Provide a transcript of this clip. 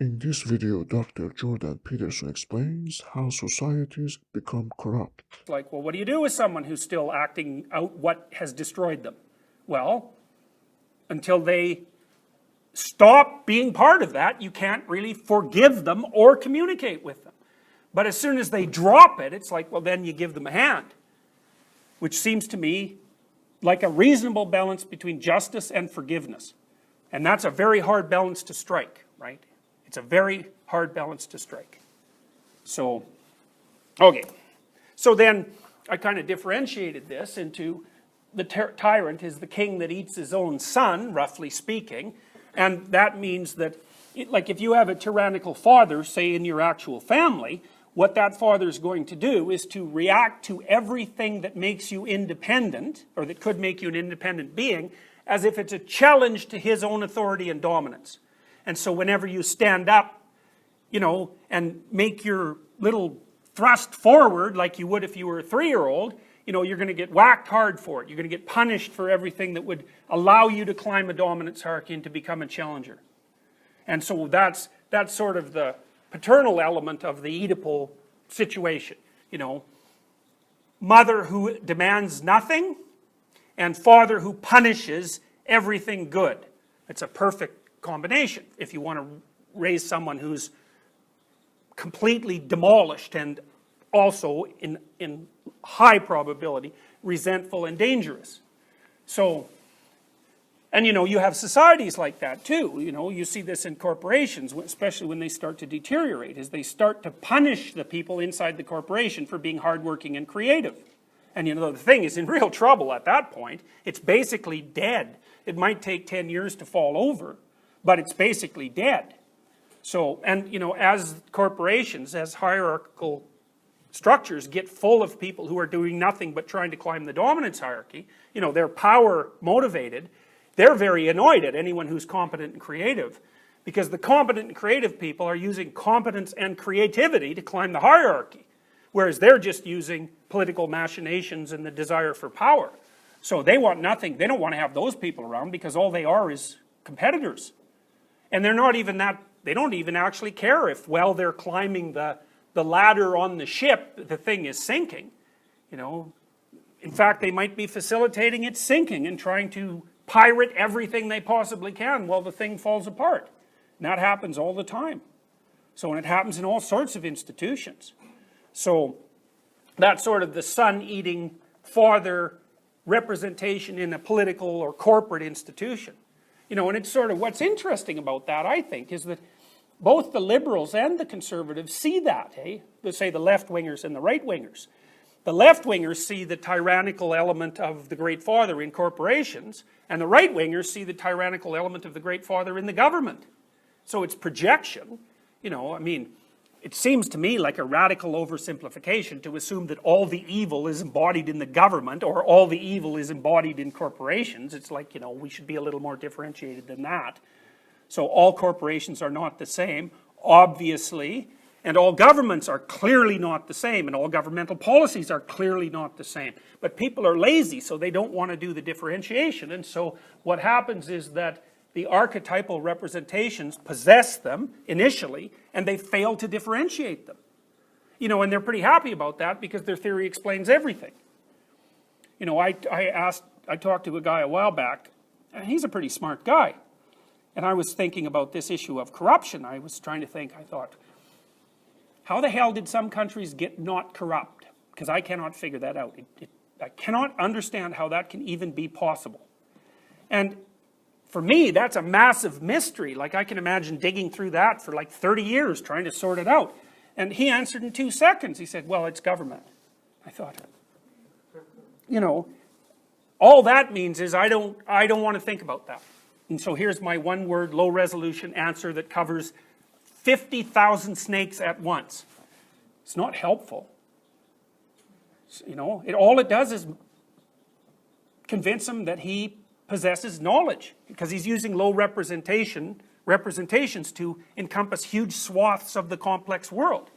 In this video, Dr. Jordan Peterson explains how societies become corrupt. Like, well, what do you do with someone who's still acting out what has destroyed them? Well, until they stop being part of that, you can't really forgive them or communicate with them. But as soon as they drop it, it's like, well, then you give them a hand, which seems to me like a reasonable balance between justice and forgiveness. And that's a very hard balance to strike, right? It's a very hard balance to strike. So, okay. So then I kind of differentiated this into the tyrant is the king that eats his own son, roughly speaking. And that means that, like if you have a tyrannical father, say in your actual family, what that father is going to do is to react to everything that makes you independent, or that could make you an independent being, as if it's a challenge to his own authority and dominance. And so whenever you stand up, you know, and make your little thrust forward like you would if you were a 3-year-old, you know, you're going to get whacked hard for it. You're going to get punished for everything that would allow you to climb a dominance hierarchy and to become a challenger. And so that's sort of the paternal element of the Oedipal situation. You know, mother who demands nothing and father who punishes everything good. It's a perfect combination if you want to raise someone who's completely demolished and also in high probability resentful and dangerous. So, and you know, you have societies like that too. You know, you see this in corporations, especially when they start to deteriorate, is they start to punish the people inside the corporation for being hardworking and creative. And you know, the thing is in real trouble at that point. It's basically dead. It might take 10 years to fall over, but it's basically dead. So, and you know, as corporations, as hierarchical structures get full of people who are doing nothing but trying to climb the dominance hierarchy, you know, they're power motivated, they're very annoyed at anyone who's competent and creative, because the competent and creative people are using competence and creativity to climb the hierarchy, whereas they're just using political machinations and the desire for power. So they want nothing, they don't want to have those people around because all they are is competitors. And they're not even that, they don't even actually care if while they're climbing the ladder on the ship, the thing is sinking. You know, in fact, they might be facilitating its sinking and trying to pirate everything they possibly can while the thing falls apart. And that happens all the time. So, and it happens in all sorts of institutions. So, that's sort of the son-eating father representation in a political or corporate institution. You know, and it's sort of, what's interesting about that, I think, is that both the liberals and the conservatives see that, let's say the left-wingers and the right-wingers. The left-wingers see the tyrannical element of the Great Father in corporations, and the right-wingers see the tyrannical element of the Great Father in the government. So it's projection. You know, I mean, it seems to me like a radical oversimplification to assume that all the evil is embodied in the government or all the evil is embodied in corporations. It's like, you know, we should be a little more differentiated than that. So all corporations are not the same, obviously, and all governments are clearly not the same, and all governmental policies are clearly not the same. But people are lazy, so they don't want to do the differentiation, and so what happens is that the archetypal representations possess them initially, and they fail to differentiate them. You know, and they're pretty happy about that because their theory explains everything. You know, I talked to a guy a while back, and he's a pretty smart guy. And I was thinking about this issue of corruption. I was trying to think, I thought, how the hell did some countries get not corrupt? Because I cannot figure that out. I cannot understand how that can even be possible. And for me, that's a massive mystery. Like, I can imagine digging through that for like 30 years trying to sort it out. And he answered in 2 seconds. He said, well, it's government. I thought, you know, all that means is I don't want to think about that. And so here's my one-word, low-resolution answer that covers 50,000 snakes at once. It's not helpful. You know, all it does is convince him that he possesses knowledge, because he's using low representations to encompass huge swaths of the complex world.